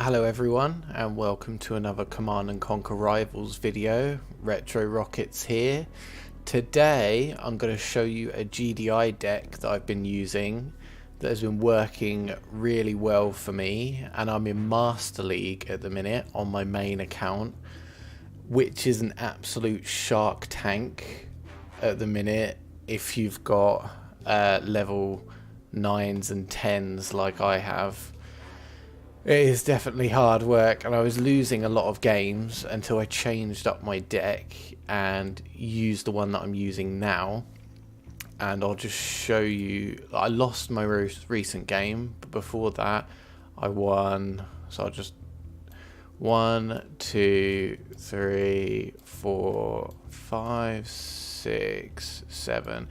Hello everyone and welcome to another Command & Conquer Rivals video. Retro Rockets here. Today I'm going to show you a GDI deck that I've been using that has been working really well for me, and I'm in Master League at the minute on my main account, which is an absolute shark tank at the minute if you've got level 9s and 10s like I have. It is definitely hard work, and I was losing a lot of games until I changed up my deck and used the one that I'm using now. And I'll just show you. I lost my most recent game, but before that I won. So I'll just 1 2 3 4 5 6 7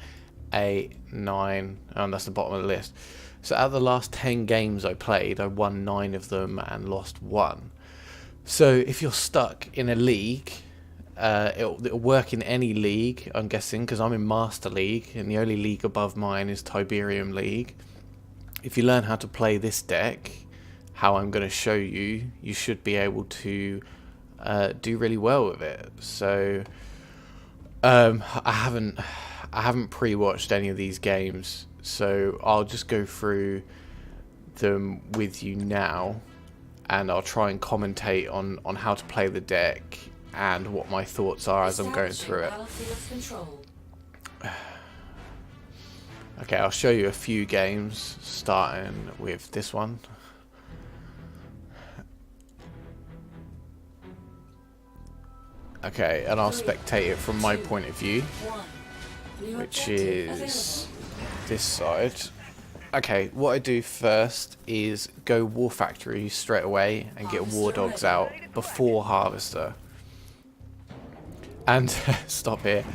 8 9, and that's the bottom of the list. So out of the last 10 games I played, I won 9 of them and lost 1. So if you're stuck in a league, it'll work in any league, I'm guessing, because I'm in Master League, and the only league above mine is Tiberium League. If you learn how to play this deck, how I'm going to show you, you should be able to do really well with it. So I haven't pre-watched any of these games, so I'll just go through them with you now, and I'll try and commentate on how to play the deck and what my thoughts are as I'm going through it. Okay, I'll show you a few games, starting with this one. Okay, and I'll spectate it from my point of view, which is this side. Okay, what I do first is go War Factory straight away and get War Dogs out before Harvester. And stop here.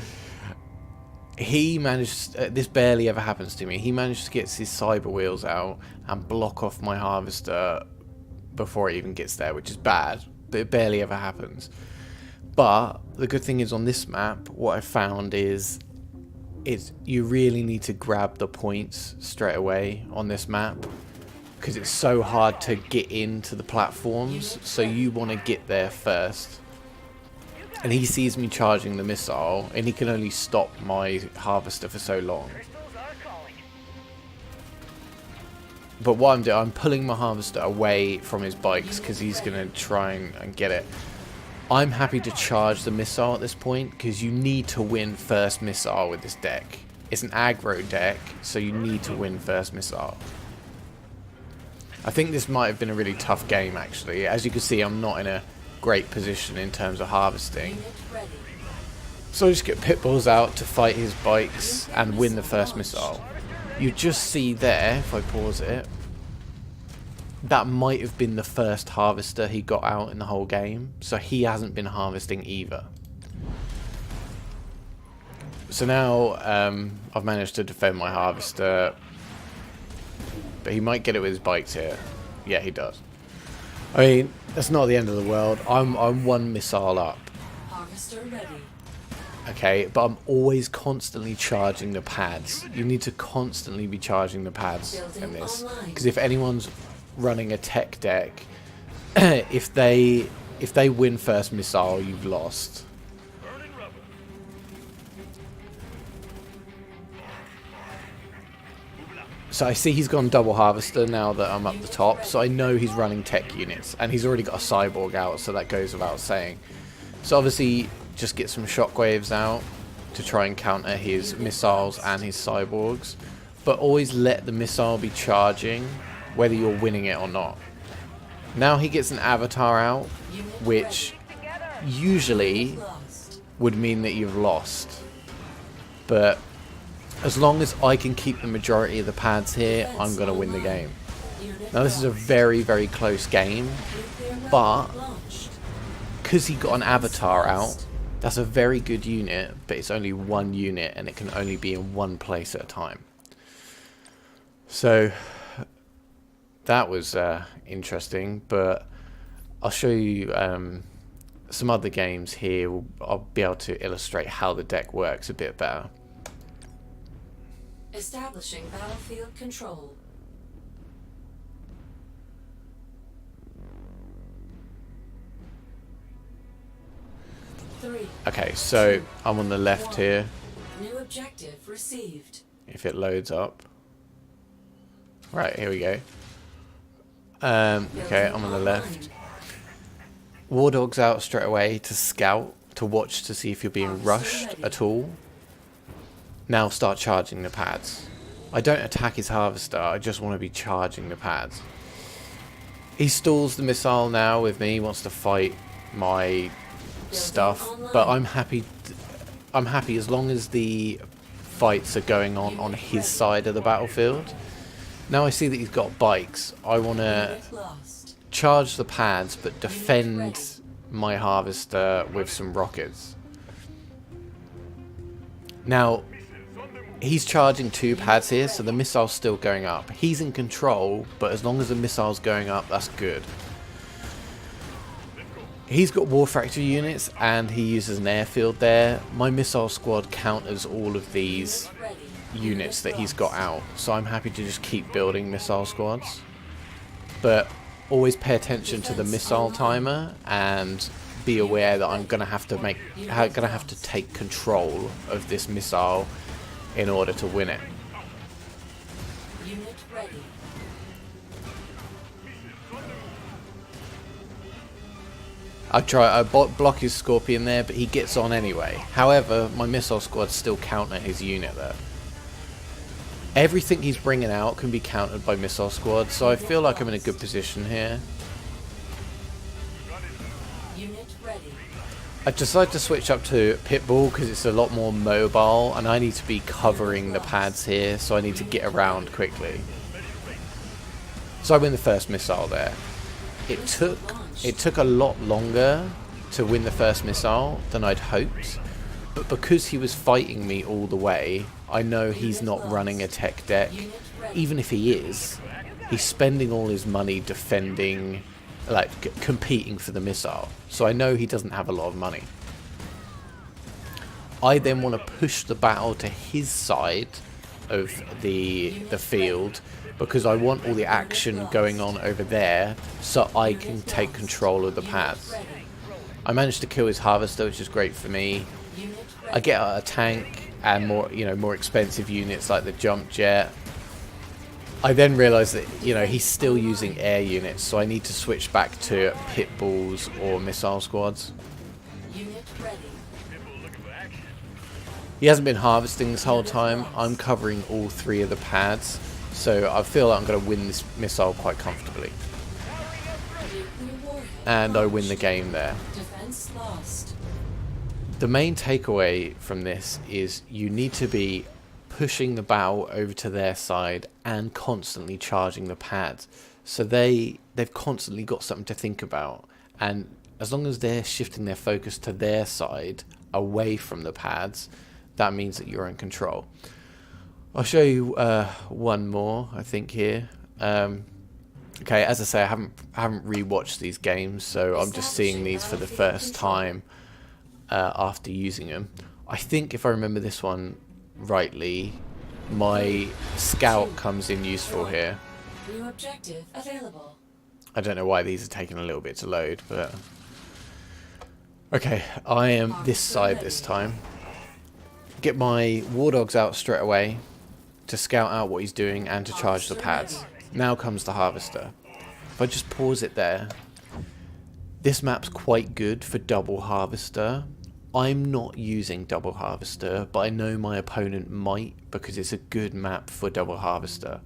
He managed, this barely ever happens to me, he managed to get his Cyber Wheels out and block off my Harvester before it even gets there, which is bad, but it barely ever happens. But the good thing is, on this map, what I found is you really need to grab the points straight away on this map, because it's so hard to get into the platforms, so you want to get there first. And he sees me charging the missile, and he can only stop my Harvester for so long. But what I'm doing, I'm pulling my Harvester away from his bikes because he's going to try and get it. I'm happy to charge the missile at this point, because you need to win first missile with this deck. It's an aggro deck, so you need to win first missile. I think this might have been a really tough game, actually. As you can see, I'm not in a great position in terms of harvesting. So I just get Pitbulls out to fight his bikes and win the first missile. You just see there, if I pause it, that might have been the first Harvester he got out in the whole game, so he hasn't been harvesting either. So now I've managed to defend my Harvester, but he might get it with his bikes here. Yeah, he does. I mean, that's not the end of the world. I'm one missile up. Harvester ready. Okay, but I'm always constantly charging the pads. You need to constantly be charging the pads in this, because if anyone's running a tech deck, if they win first missile, you've lost. So I see he's gone double Harvester now that I'm up the top, so I know he's running tech units, and he's already got a Cyborg out, so that goes without saying. So obviously just get some shockwaves out to try and counter his missiles and his Cyborgs, but always let the missile be charging whether you're winning it or not. Now he gets an avatar out, which usually would mean that you've lost. But as long as I can keep the majority of the pads here, I'm going to win the game. Now this is a very, very close game, but because he got an avatar out, that's a very good unit, but it's only one unit and it can only be in one place at a time. So that was interesting, but I'll show you some other games here. I'll be able to illustrate how the deck works a bit better. Establishing battlefield control. Okay, so I'm on the left here. New objective received. If it loads up. Right, here we go. Okay, I'm on the left. War Dog's out straight away to scout, to watch to see if you're being rushed at all. Now start charging the pads. I don't attack his harvester, I just want to be charging the pads. He stalls the missile now with me, he wants to fight my stuff, but I'm happy as long as the fights are going on his side of the battlefield. Now I see that he's got bikes. I want to charge the pads but defend my harvester with some rockets. Now he's charging 2 pads here, so the missile's still going up. He's in control, but as long as the missile's going up, that's good. He's got war factory units and he uses an airfield there. My missile squad counters all of these units that he's got out, so I'm happy to just keep building missile squads. But always pay attention to the missile timer and be aware that I'm gonna have to take control of this missile in order to win it. Unit ready. I block his Scorpion there, but he gets on anyway. However, my missile squad still counter his unit there. Everything he's bringing out can be countered by missile squad, so I feel like I'm in a good position here. Unit ready. I decided to switch up to Pitbull because it's a lot more mobile, and I need to be covering the pads here, so I need to get around quickly. So I win the first missile there. It took a lot longer to win the first missile than I'd hoped, but because he was fighting me all the way, I know he's not running a tech deck. Even if he is, he's spending all his money defending, like competing for the missile. So I know he doesn't have a lot of money. I then want to push the battle to his side of the field, because I want all the action going on over there so I can take control of the pads. I managed to kill his harvester, which is great for me. I get a tank and more expensive units like the jump jet. I then realise that he's still using air units, so I need to switch back to pit bulls or missile squads. Unit ready. He hasn't been harvesting this whole time. I'm covering all 3 of the pads, so I feel like I'm going to win this missile quite comfortably. And I win the game there. Defense lost. The main takeaway from this is you need to be pushing the battle over to their side and constantly charging the pads. So they've constantly got something to think about. And as long as they're shifting their focus to their side, away from the pads, that means that you're in control. I'll show you one more, I think, here. Okay, as I say, I haven't rewatched these games, so I'm just seeing these for the first time after using them. I think if I remember this one rightly, my scout comes in useful here. New objective available. I don't know why these are taking a little bit to load, but okay, I am this side this time. Get my war dogs out straight away to scout out what he's doing and to charge the pads. Now comes the harvester. If I just pause it there, this map's quite good for double harvester. I'm not using double harvester, but I know my opponent might because it's a good map for double harvester.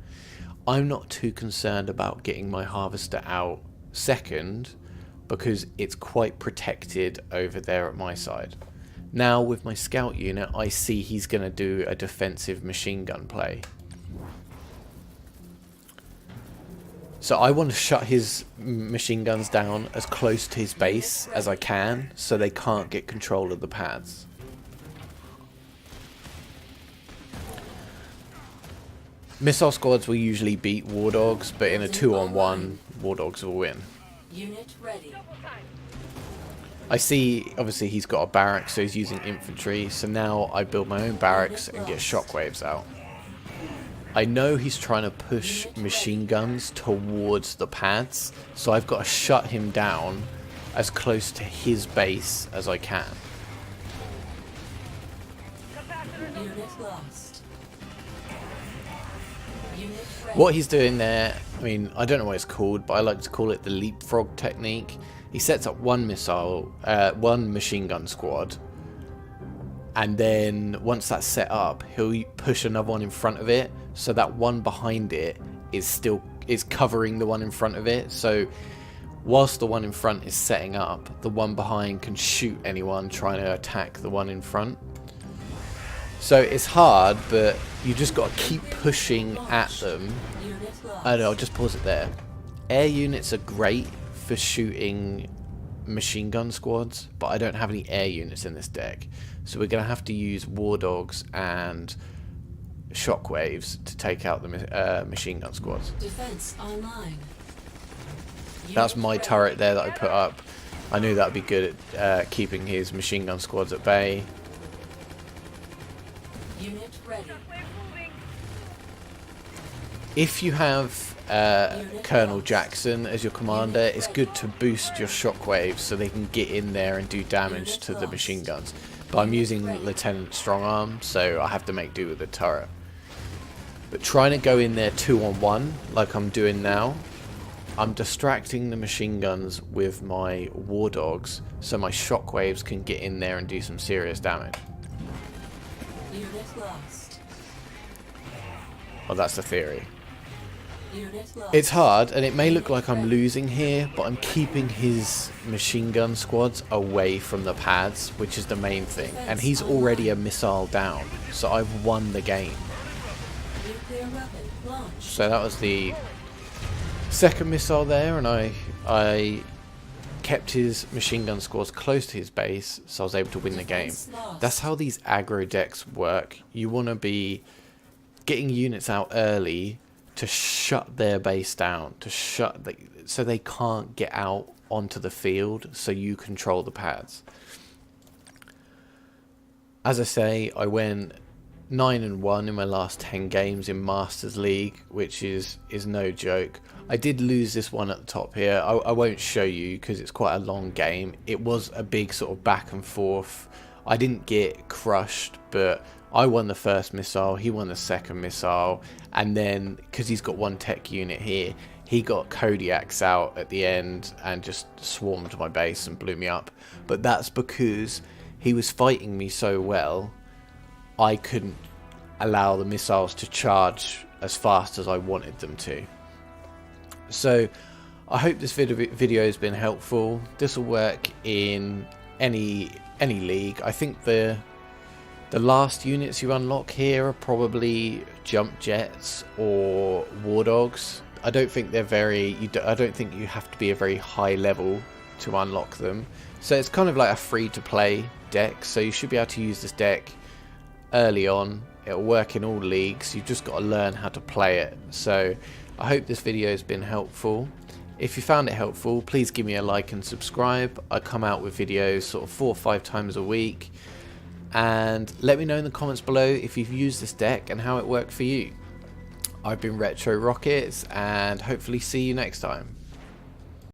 I'm not too concerned about getting my harvester out second because it's quite protected over there at my side. Now with my scout unit, I see he's going to do a defensive machine gun play. So I want to shut his machine guns down as close to his base as I can so they can't get control of the pads. Missile squads will usually beat war dogs, but in a 2-on-1, war dogs will win. Unit ready. I see, obviously he's got a barracks, so he's using infantry, so now I build my own barracks and get shockwaves out. I know he's trying to push machine guns towards the pads, so I've got to shut him down as close to his base as I can. Unit lost. Unit ready. What he's doing there, I mean, I don't know what it's called, but I like to call it the leapfrog technique. He sets up one machine gun squad, and then once that's set up, he'll push another one in front of it, so that one behind it is covering the one in front of it. So whilst the one in front is setting up, the one behind can shoot anyone trying to attack the one in front. So it's hard, but you just got to keep pushing at them. Unit lost. I know, I'll just pause it there. Air units are great for shooting machine gun squads, but I don't have any air units in this deck. So we're going to have to use war dogs and shockwaves to take out the machine gun squads. Defense online. That's Unit my ready. turret there that I put up. I knew that would be good at keeping his machine gun squads at bay. Unit ready. If you have Colonel Jackson as your commander, it's good to boost your shockwaves so they can get in there and do damage to the machine guns. But I'm using Lieutenant Strongarm, so I have to make do with the turret. But trying to go in there 2-on-1, like I'm doing now, I'm distracting the machine guns with my war dogs, so my shockwaves can get in there and do some serious damage. Unit lost. Well, that's the theory. Unit lost. It's hard, and it may look like I'm losing here, but I'm keeping his machine gun squads away from the pads, which is the main thing. And he's already a missile down, so I've won the game. Nuclear weapon launched. So that was the second missile there, and I kept his machine gun squads close to his base, so I was able to win the game. Defense lost. That's how these aggro decks work. You want to be getting units out early to shut their base down, so they can't get out onto the field, so you control the pads. As I say, I went 9-1 in my last 10 games in Masters League, which is no joke. I did lose this one at the top here. I won't show you because it's quite a long game. It was a big sort of back and forth. I didn't get crushed, but I won the first missile, he won the second missile, and then because he's got one tech unit here, he got Kodiaks out at the end and just swarmed my base and blew me up. But that's because he was fighting me so well, I couldn't allow the missiles to charge as fast as I wanted them to. So I hope this video has been helpful. This will work in any league. I think the last units you unlock here are probably jump jets or war dogs. I don't think they're I don't think you have to be a very high level to unlock them. So it's kind of like a free to play deck. So you should be able to use this deck early on. It'll work in all leagues. You've just got to learn how to play it. So I hope this video has been helpful. If you found it helpful, please give me a like and subscribe. I come out with videos sort of 4 or 5 times a week. And let me know in the comments below if you've used this deck and how it worked for you. I've been Retro Rockets, and hopefully see you next time.